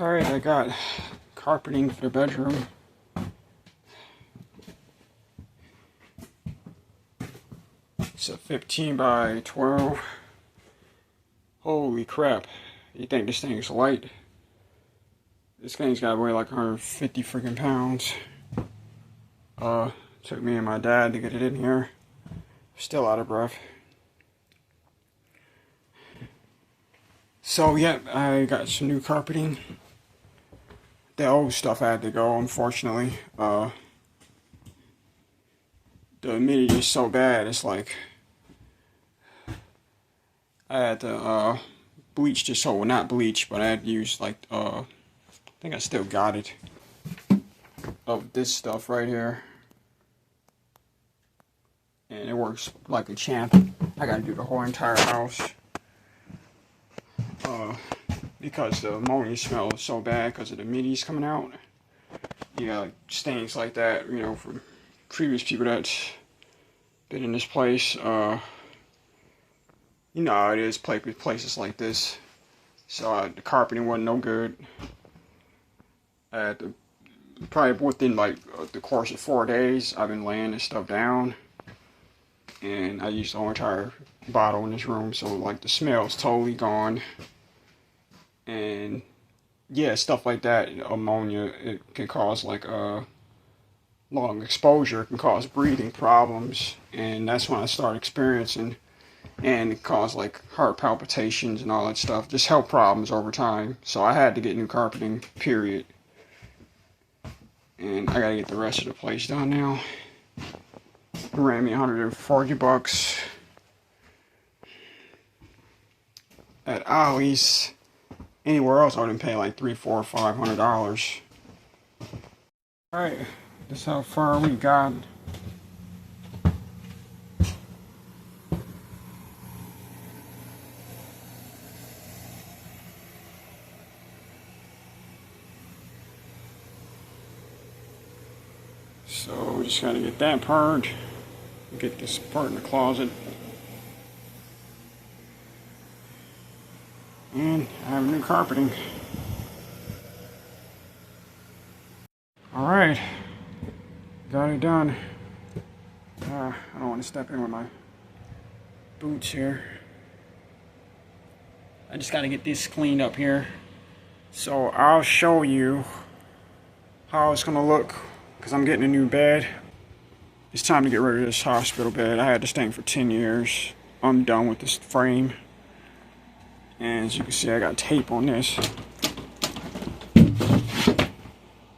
Alright, I got carpeting for the bedroom. It's a 15 by 12. Holy crap. You think this thing is light? This thing's got to weigh like 150 freaking pounds. Took me and my dad to get it in here. Still out of breath. So, yeah, I got some new carpeting. The old stuff had to go, unfortunately. The humidity is so bad, it's like I had to bleach this hole. Not bleach, but I had to use like I think I still got it, of this stuff right here, and it works like a champ. I gotta do the whole entire house because the ammonia smell is so bad because of the middies coming out. You got like stains like that, you know, from previous people that's been in this place. You know how it is, places like this. So the carpeting wasn't no good. I had to, probably within like the course of 4 days, I've been laying this stuff down, and I used the whole entire bottle in this room, so like the smell's totally gone. And yeah, stuff like that, ammonia, it can cause like long exposure, can cause breathing problems, and that's when I started experiencing, and it caused like heart palpitations and all that stuff, just health problems over time. So I had to get new carpeting, period. And I gotta get the rest of the place done now. It ran me $140 at Ollie's. Anywhere else I wouldn't pay like $300, $400, $500. Alright, this is how far we got. So we just gotta get that part, get this part in the closet, and I have new carpeting. Alright, got it done. I don't want to step in with my boots here. I just gotta get this cleaned up here. So I'll show you how it's gonna look, because I'm getting a new bed. It's time to get rid of this hospital bed. I had this thing for 10 years. I'm done with this frame. And as you can see, I got tape on this.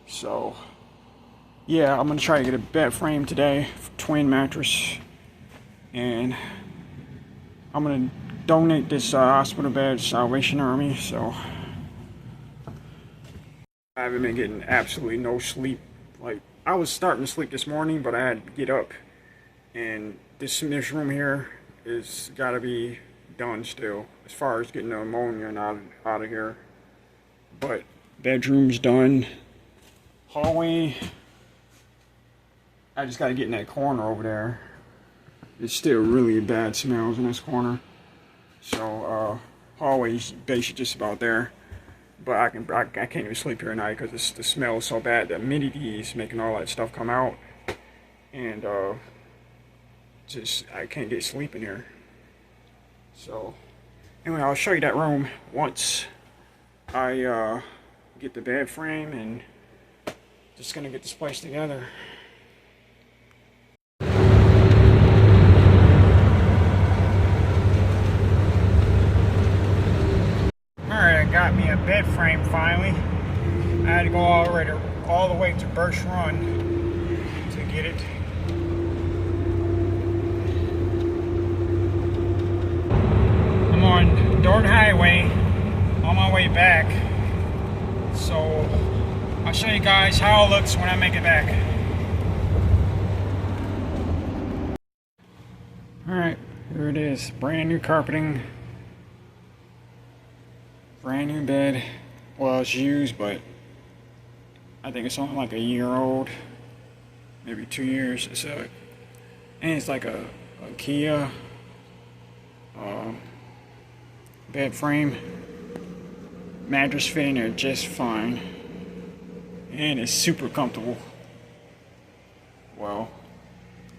So, yeah, I'm going to try to get a bed frame today, twin mattress. And I'm going to donate this hospital bed to Salvation Army. So, I haven't been getting absolutely no sleep. Like, I was starting to sleep this morning, but I had to get up, and this room here is gotta be done still, as far as getting the ammonia out of here. But bedroom's done. Hallway, I just gotta get in that corner over there. It's still really bad smells in this corner. So hallway's basically just about there. But I can't even sleep here at night because the smell is so bad. The humidity is making all that stuff come out, and just I can't get sleep in here. So anyway, I'll show you that room once I get the bed frame, and just gonna get this place together. Got me a bed frame finally. I had to go all the way to Birch Run to get it. I'm on Dorton Highway on my way back, so I'll show you guys how it looks when I make it back. Alright, here it is, brand new carpeting. Brand new bed. Well, it's used, but I think it's only like a year old, maybe 2 years. And it's like a Kia bed frame. mattress fit in there just fine. And it's super comfortable. Well,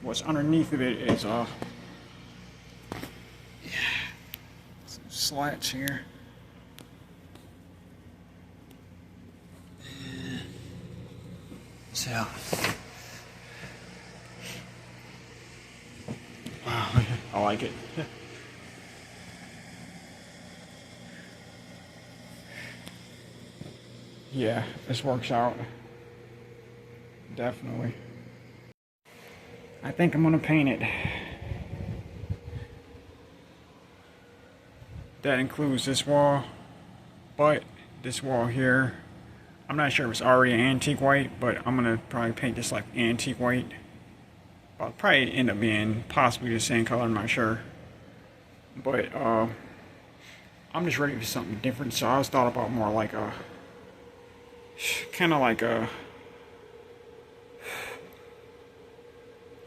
what's underneath of it is some slats here. So, wow, I like it. Yeah, this works out. Definitely. I think I'm gonna paint it. That includes this wall, but this wall here, I'm not sure if it's already antique white, but I'm gonna probably paint this like antique white. I'll probably end up being possibly the same color, I'm not sure. But I'm just ready for something different, so I was thought about more like a kind of like a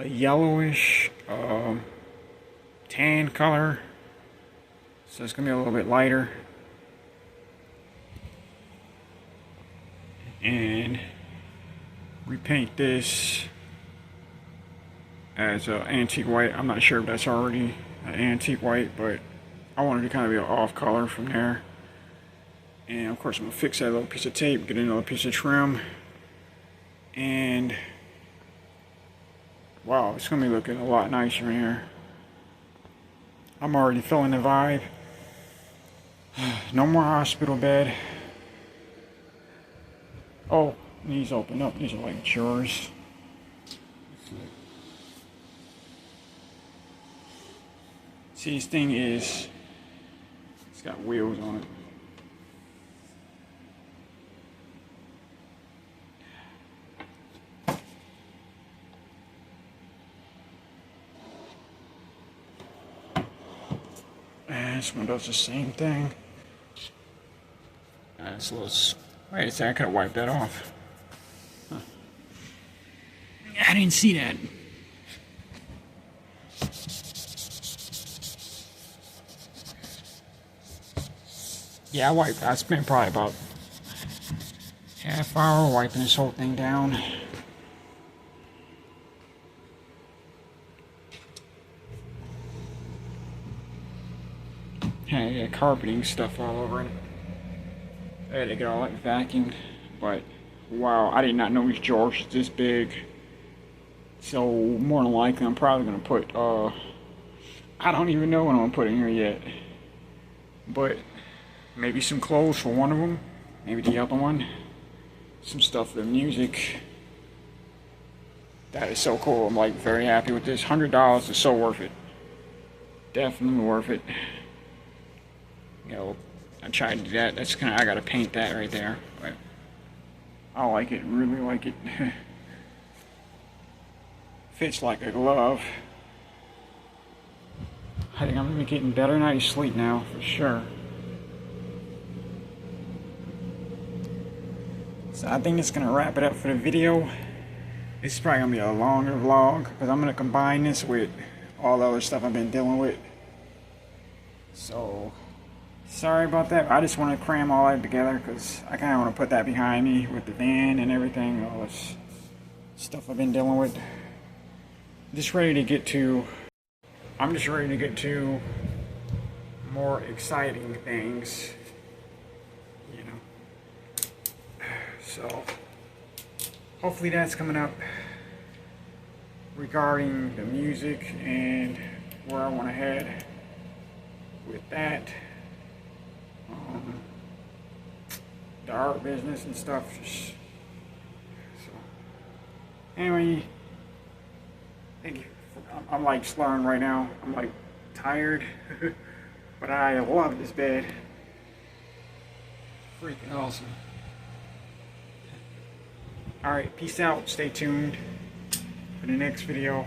yellowish tan color, so it's gonna be a little bit lighter, and repaint this as an antique white. I'm not sure if that's already an antique white, but I wanted to kind of be an off color from there. And of course I'm gonna fix that little piece of tape, get another piece of trim, and wow, it's gonna be looking a lot nicer in here. I'm already feeling the vibe. No more hospital bed. Oh, these open up. These are like drawers. See, this thing is, it's got wheels on it. And this one does the same thing. This little, wait a second, I could have wiped that off. Huh. I didn't see that. Yeah, I spent probably about half hour wiping this whole thing down. Hey, yeah, carpeting stuff all over it. I had to get all that vacuumed, but wow, I did not know these drawers was this big. So more than likely, I'm probably gonna put I don't even know what I'm gonna put in here yet, but maybe some clothes for one of them, maybe the other one, some stuff for the music. That is so cool. I'm like very happy with this. $100 is so worth it. Definitely worth it. You know, I tried to do that. That's kind of, I gotta paint that right there. But I like it, really like it. Fits like a glove. I think I'm gonna be getting better night's sleep now, for sure. So I think that's gonna wrap it up for the video. This is probably gonna be a longer vlog, because I'm gonna combine this with all the other stuff I've been dealing with. So, sorry about that. I just want to cram all that together, because I kind of want to put that behind me with the van and everything, all this stuff I've been dealing with. Just ready to get to, I'm just ready to get to more exciting things, you know. So, hopefully that's coming up regarding the music and where I want to head with that. The art business and stuff. So, anyway, thank you. I'm like slurring right now. I'm like tired, but I love this bed. Freaking awesome. Alright, peace out. Stay tuned for the next video.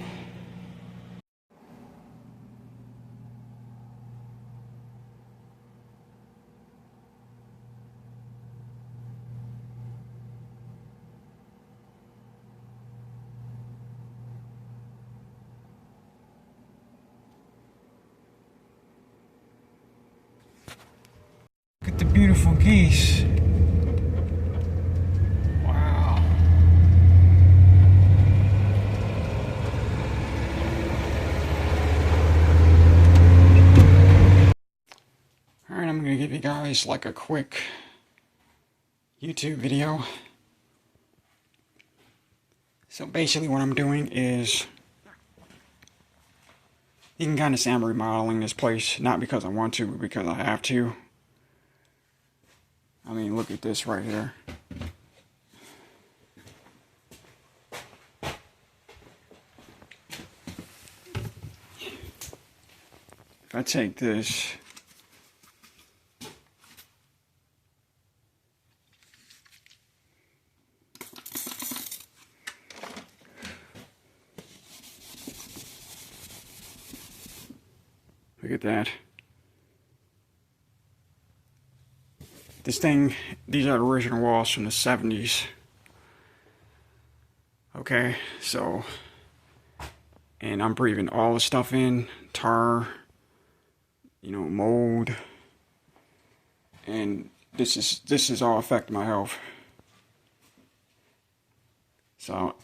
Look at the beautiful geese. Wow. Alright, I'm gonna give you guys like a quick YouTube video. So basically what I'm doing is, you can kind of say I'm remodeling this place, not because I want to, but because I have to. I mean, look at this right here. If I take this, look at that. This thing, these are the original walls from the 70s. Okay, so, and I'm breathing all the stuff in, tar, you know, mold, and this is all affecting my health. So,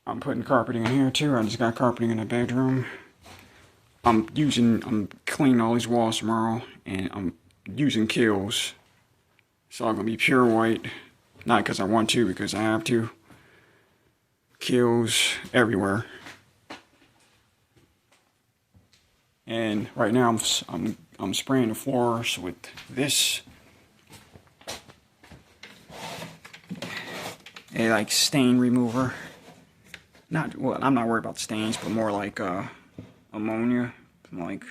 I'm putting carpeting in here too. I just got carpeting in the bedroom. I'm cleaning all these walls tomorrow, and I'm using Kilz. So I'm gonna be pure white, not because I want to, because I have to. Kilz everywhere. And right now I'm spraying the floors with this. A like stain remover. Well, I'm not worried about stains, but more like ammonia. Like,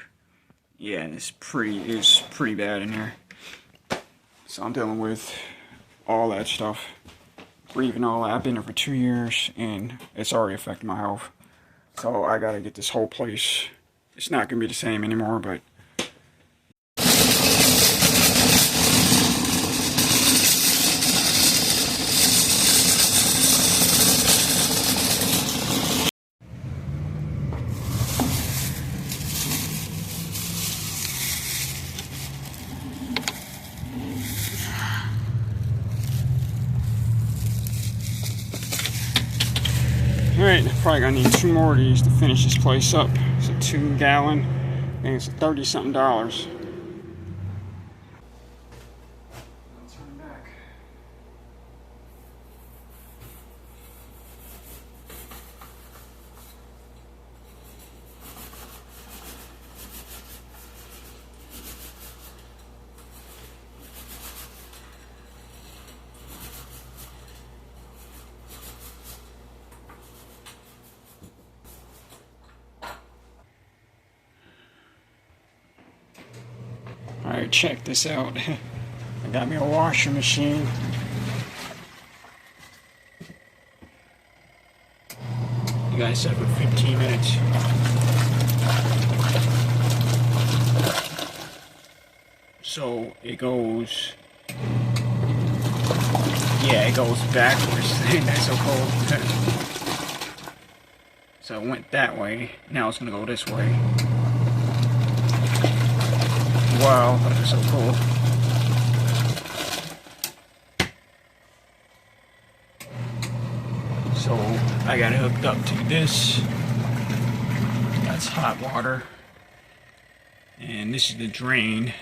yeah, it's pretty bad in here. So I'm dealing with all that stuff, breathing all that. I've been here for 2 years, and it's already affecting my health. So I gotta get this whole place. It's not gonna be the same anymore, but. Alright, probably gonna need 2 more of these to finish this place up. It's a 2-gallon, and it's $30-something. Turn back. Alright, check this out. I got me a washing machine. You guys said for 15 minutes. So it goes, yeah, it goes backwards. That's so cool. So it went that way. Now it's gonna go this way. Wow, that is so cool. So I got it hooked up to this. That's hot water. And this is the drain,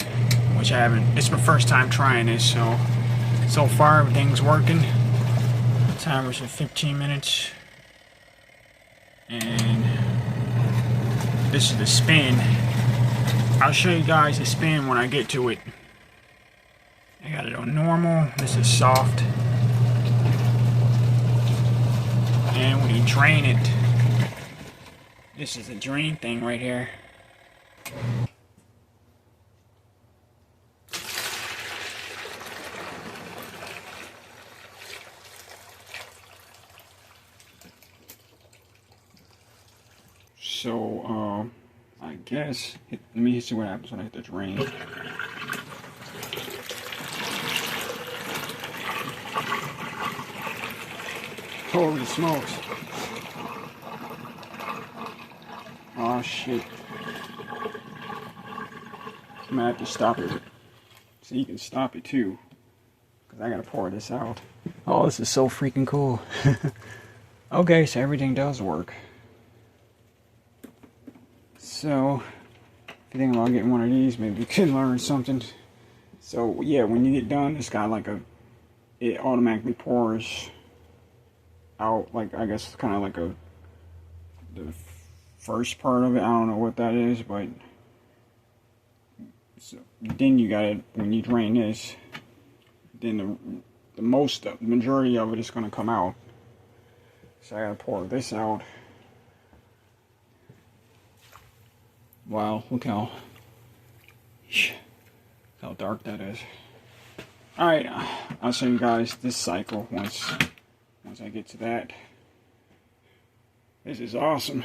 which I haven't, it's my first time trying this, so far everything's working. Timer's at 15 minutes. And this is the spin. I'll show you guys the spin when I get to it. I got it on normal. This is soft. And when you drain it, this is the drain thing right here. So, I guess, let me see what happens when I hit the drain. Holy smokes. Oh shit. I'm gonna have to stop it. So you can stop it too. Because I gotta pour this out. Oh, this is so freaking cool. Okay, so everything does work. So, if you think about getting one of these, maybe you could learn something. So, yeah, when you get done, it's got like it automatically pours out, like, I guess, kind of like the first part of it. I don't know what that is, but so then you gotta, when you drain this, then the majority of it is gonna come out. So I gotta pour this out. Wow, look how dark that is. Alright, I'll show you guys this cycle once I get to that. This is awesome.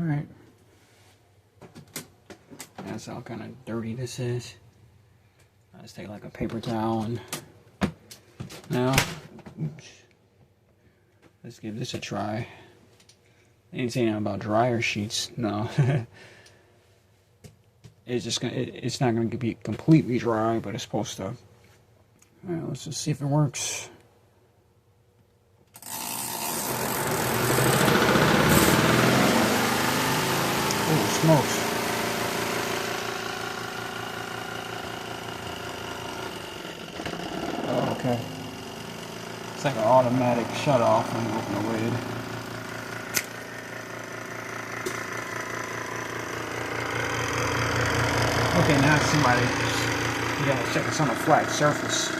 Alright. That's how kind of dirty this is. I just take like a paper towel and now, oops. Let's give this a try. They didn't say anything about dryer sheets. No. It's not gonna be completely dry, but it's supposed to. Alright, let's just see if it works. Oh, smokes. Oh, okay. It's like an automatic shut off when you open the lid. Okay, now you gotta check this on a flat surface.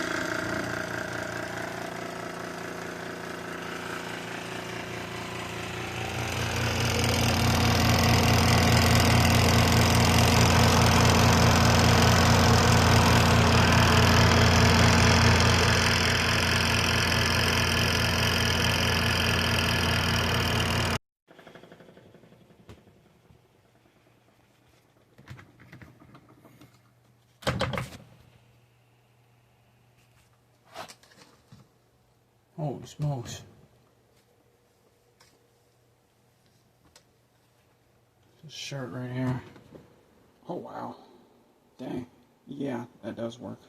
Holy smokes. This shirt right here. Oh wow. Dang. Yeah, that does work.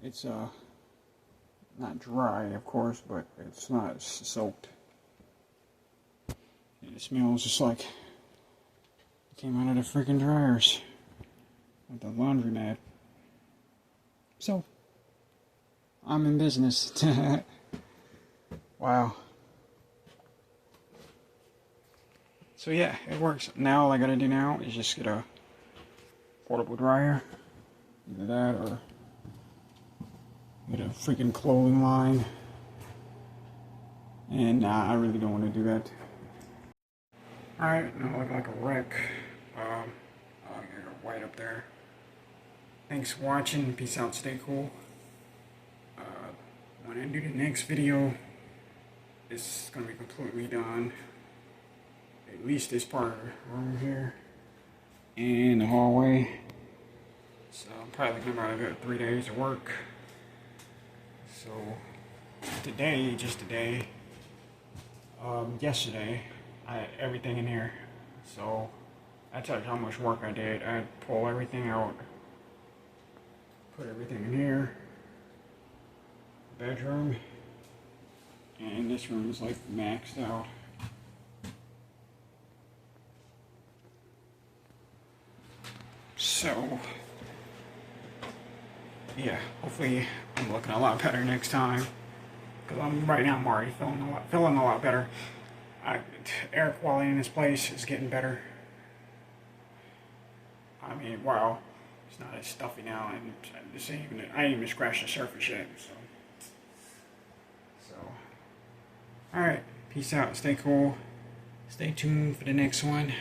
It's not dry, of course, but it's not soaked. And it smells just like it came out of the freaking dryers with the laundromat. So I'm in business. Wow. So yeah, it works. Now all I gotta do now is just get a portable dryer. Either that or get a freaking clothing line. And nah, I really don't want to do that. Alright, now I look like a wreck. Oh, you're white up there. Thanks for watching. Peace out, stay cool. When I do the next video, it's gonna be completely done. At least this part of the room here and the hallway. So I'm probably looking about about 3 days of work. So today, just today, yesterday, I had everything in here. So I tell you how much work I did. I pull everything out, put everything in here. Bedroom, and this room is like maxed out. So yeah, hopefully I'm looking a lot better next time, because right now I'm already feeling a lot better. Air quality in this place is getting better. I mean, wow, it's not as stuffy now, and I ain't even scratched the surface yet. Alright, peace out, stay cool, stay tuned for the next one.